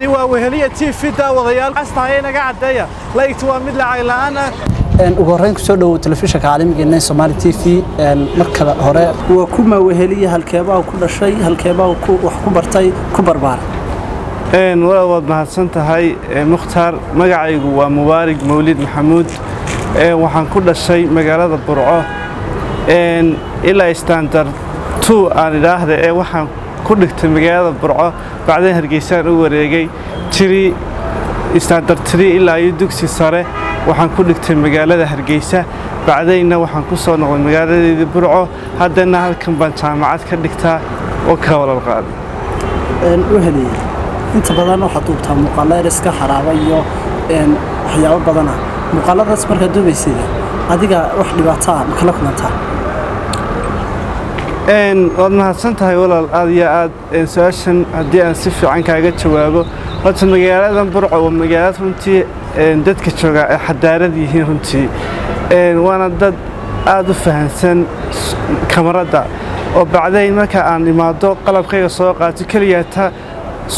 وهلية تيفي داوضيال أستعينا قاعدة لايت ومد لعيلان ugu horeyn ku soo dhaw telefishinka caalamiga ee Somali TV markaba hore waa kuma weheliye halkeebaa ku dhashay halkeebaa ku wax ku bartay ku barbaar walaal mahadsan tahay Mukhtaar magacaygu waa Mubaarig Mawlid Maxamuud waxaan ku dhashay magaalada Burco ilaa standard 2 aan ilaahay waxaan ku dhigtay magaalada Burco bacdeen Hargeysa u wareegay tiri standard 3 ilaa dugsi sare waxaan ku dhigtay magaalada Hargeysa bacdayna waxaan ku soo noqday magaalada Burco haddana halkan baan jaamacad ka dhigtaa oo ka walaal qaad weheliye inta badan waxa duubtaa muuqaalada iska xaraaba iyo waxyaabo badan muuqaaladaas marka duubaysay adiga wax dhibaato ah kala kulantaa waad mahadsan tahay walaal aad iyo aad su'aashan haddii aan si fiican kaaga jawaabo horta magaalada Burco waa magaalada runtii dadka jooga ay xadaarad yihiin runtii waana dad aad u fahansan kamarada oo bacdayn marka aan imaado qalabkayga soo qaato kaliya ta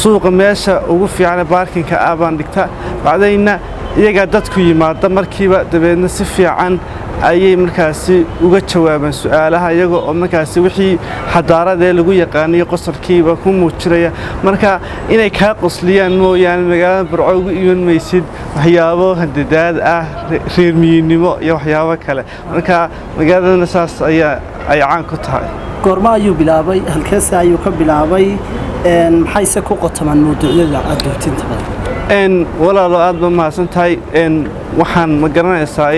suuqa meesha ugu fiican parkinka baan dhigta bacdayna iyaga dadku yimaada markiiba dabeedna si fiican ayay markaasi uga jawaabaan su'aalaha iyaga oo markaasi wixii xadaarada lagu yaqaaniyo qosolkiiba ku muujinaya marka inay ka qosliyaan mooyaan magaalada Burco ugu iman maysid waxyaabo hadadaad ah reer miyinnimo iyo waxyaabo kale marka magaalada saas ay caan ku tahay goorma ayuu bilaabay halkaas ayuu ka bilaabay maxayse ku qotamaan mawduucyada aad doontinta walaalo aad ba mahadsan tahay waxaan ma garanaysaa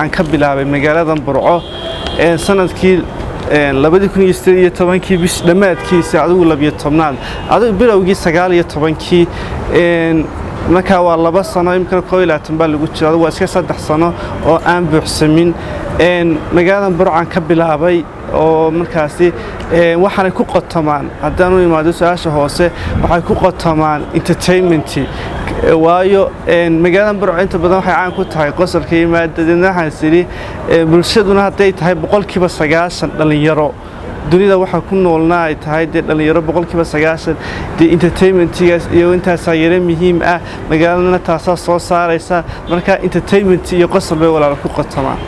aan ka bilaabay magaalada Burco sanadkii 2018 bish dhamaadkiisa adigu 12aad adigu bilowgii 19kii marka waa 2 sano imka 12 baa lagu jiraa waa iska 3 sano oo aan buuxsamin magaalada Burco aan ka bilaabay oo markaasi waxaan ku qotamaan haddaan u imaado su'aasha hoose waxay ku qotamaan entertainment waayo magaalada Burco inta badan waxay caan ku tahay qosolka iyo maadada xasili bulshaduna haday tahay 90% dhalinyaro dunida waxa ku noolna ay tahay dhalinyaro 90% entertainment-iga iyo intaas ayay muhiim ah magaalada taas soo saaraysa marka entertainment iyo qosol bay walaal ku qotamaan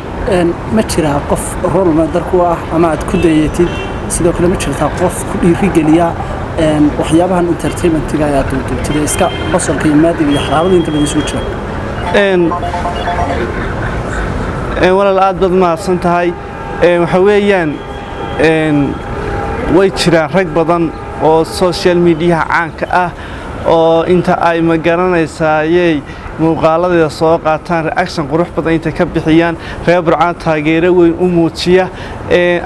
ma jira qof role model ku ah ama aad ku dayatid sidoo kale ma jirta qof ku dhiirigeliya waxyaabahan entertainment-iga aad doonto iska qosolka iyo maadiga iyo xaraabada inta badan soo jira walaal aad bad mahadsan tahay waxa weeyaan way jiraan rag badan oo social media caanka ah oo inta ay ma garanaysaayay muuqaaladeeda soo qaataan reaction qurux badan inta ka bixiyaan reer Burco taageero weyn u muujiya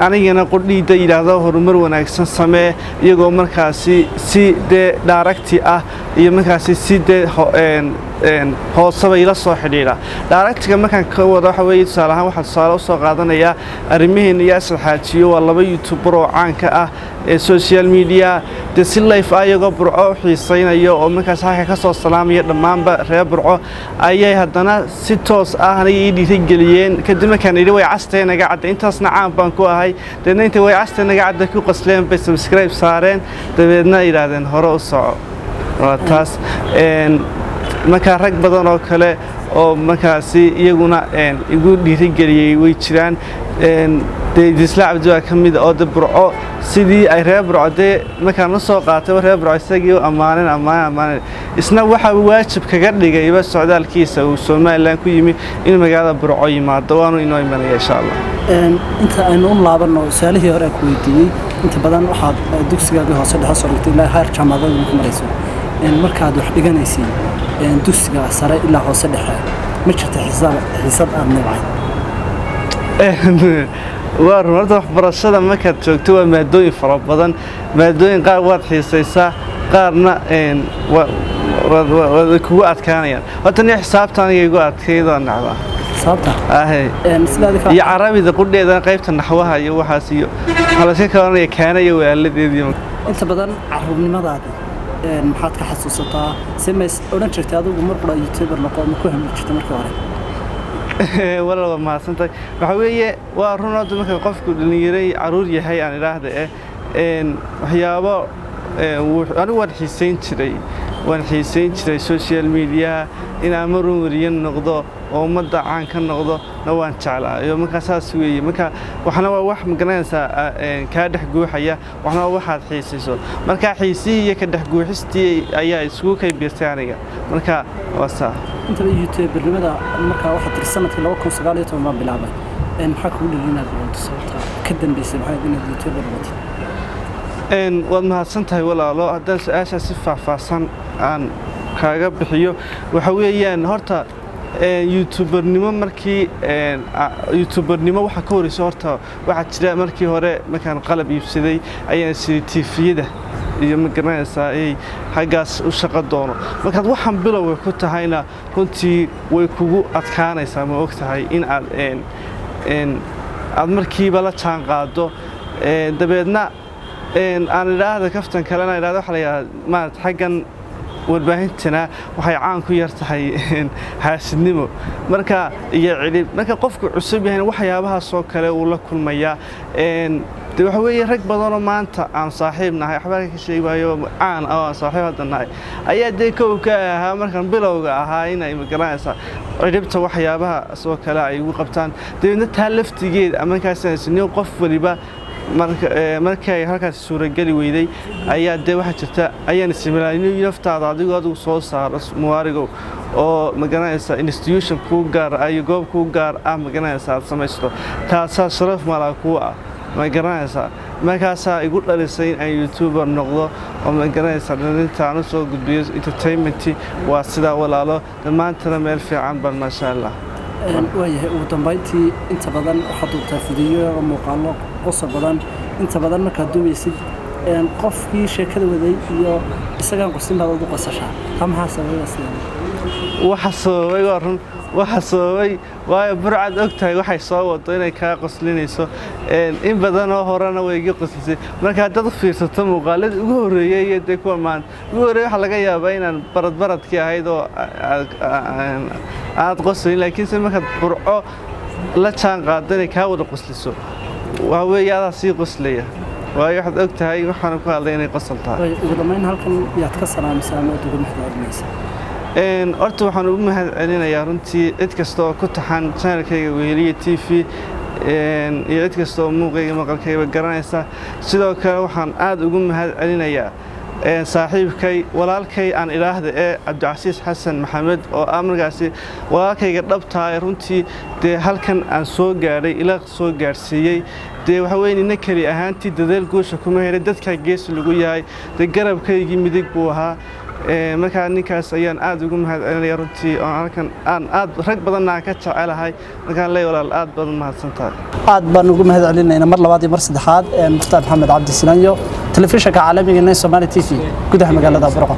anigana qodhiida yiraahdo horumar wanaagsan samee iyagoo markaasi si direct ah iyo markaasi si hoosaba ila soo xidhiidha directga markaan ka wado waxa weeye tusaalahan waxa tusaale soo qaadanaya arrimaheena iyo saxaajiyo waa 2 YouTuber oo caanka ah ee social media si live ayaga Burco xiisaynayo oo markaas halka ka soo salaamaya dhamaanba reer Burco ayay haddana si toos ah aniga dhiirigeliyeen kadib markaan idhi way casteenaga cad intaasna caan baan ku ahay dadna inta way casteenaga cad ku qasleen bay subscribe saareen dabeedna ilaaden hore u soco waa taas marka rag badan oo kale oo markaasi iyaguna igu dhiirigeliyay way jiraan Isla Abdul kamid oo Burco sidii ay reer Burco markaan soo qaatay reer Burco isagii ammaan isna waxa waajib kaga dhigayba socdaalkiisa uu Soomaaliland ku yimi in magaalada Burco yimaado waanu inoo imanaya insha Allah inta aynu laabano su'aalihii hore ku weydiiyay inta badan waxa dugsiga hoose dhexe soo dhigtay ilaa heer jaamacad ku marayso markaad wax dhiganaysay dugsiga sare ilaa hoose dhexe ma jirta xisaab aan nabay waa runta waxbarashada markaad joogto waa maadooyin fara badan maadooyin qaar waad xiisaysaa qaarna waa kugu adkaanayaan horta ni xisaabtan igu adkeeyo nacda xisaabta iyo carabida qudheeda qaybta naxwaha iyo waxaas iyo xalasha kale kaanaya waaladeedii inta badan carruurnimadaada maxaad ka xasuusataa simays oran jirtay adigu mar qura YouTuber noqon ku hamli jirtay markii hore walaal ma santay waxa weeye waa runtii marka qofku dhalinyaro caruur yahay aan ilaahda waxyaabo anigu waan xiisayn jiray waan xiisayn jiray social media in aan marun wariyan noqdo oo ummadda caan ka noqdo na waan jeclaa iyo markaa saas weeye marka waxna waa wax magaranaysaa kaa dhex guuxaya waxna waa waxaad xiisayso marka xiisihii iyo ka dhex guuxistii ayaa isugu kay biirtay aniga marka waa saa inta YouTuber-nimada marka waxa tir sanadkii 2019 ma bilaabay maxaa kugu dhiginaad sababta ka dambeysay maxaa inaad YouTuber noqotay waad mahadsantahay walaalo haddaan su-aashaa si faahfaahsan aan kaaga bixiyo waxa weeyaan horta YouTubernimo markii YouTubernimo waxa ka horreysay horta waxa jira markii hore markaan qalab iibsaday ayaan TV-yada iyo magaranaysaa ay xaggaas u shaqo doono markaad waxaan bilowga ku tahayna runtii way kugu adkaanaysaa ma ogtahay in aad markiiba la jaan qaado dabeedna aan idhaahda kaftan kalena idhaahdo waxa la yidhahdaa maarata xaggan warbaahintana waxay caan ku yar tahay haasidnimo marka iyo cilib marka qofku cusub yahay waxyaabahaasoo kale uu la kulmayaa de waxa weeye rag badanoo maanta aan saaxiib nahay waxba ka sheegayo caan oo aan saaxiib hadda nahay ayaa dee kow ka ahaa markaan bilowga ahaa inay magaranaysaa cilibta waxyaabaha soo kale ay ugu qabtaan dabeedna taa laftigeed markaasniyo qof waliba markay halkaas suuragali weyday ayaa dee waxa jirta ayaan isticmaalay naftaada adigu soo saaro muwaarigow oo magaranaysa institution ku gaar ay goob ku gaar ah magaranaysa aad samaysto taasaa sharaf mala ku ah magaranaysa markaasaa igu dhalisay in aan YouTuber noqdo oo magaranaysa dhalintaan u soo gudbiyo entertainment waa sida walaalo maantana meel fiican bal ma sha Allah waayahay ugu dambeyntii inta badan waxaad duubtaa fidiyo muuqaallo qosol badan inta badan markaad duubaysid qofkii sheekada waday iyo isagaan qosin baad ugu qosashaa maxaa sababay waxa sababay waayo burcad ogtahay waxay soo wado inay kaa qoslinayso in badanoo horena way iga qoslisay marka dad fiirsato muuqaalada ugu horeeyay iyo de kuwa maanta ugu horeeyay waxa laga yaabaa inaan baradkii ahayd oo aad qoslin laakiin se markaad burco la jaan qaado inay kaa wada qosliso waa weeye adaa sii qoslaya waayo waxaad ogtahay waxaan ku hadlay inay qosol tahay ugu dambeyn halkan yaad ka salaamaysaa ama ugu mahadcelinaysaa horta waxaan ugu mahadcelinayaa runtii cid kasta oo ku taxan channelkayga Weheliye TV iyo cid kasta oo muuqayga maqalkayga garanaysa sidoo kale waxaan aad ugu mahadcelinayaa saaxiibkay walaalkay aan ilaahda Cabdicasiis Xasan Maxamed oo amarkaasi walaalkayga dhabtaa runtii de halkan aan soo gaaray ila soo gaarsiiyay de waxa weyn in kali ahaantii dadeel goosha kuma helay dadka gees lagu yahay de garabkaygii midig buu ahaa marka ninkaas ayaan aad ugu mahadcelinayaa runtii oo halkan aan aad rag badan aan ka jecelahay markaan leeyahay walaal aad badan mahadsantahay aad baan ugu mahadcelinaynaa mar labaad iyo mar saddexaad Mustafa Maxamed Cabdi Sinanyo telefishinka caalamiga ee Somali TV gudaha magaalada Burco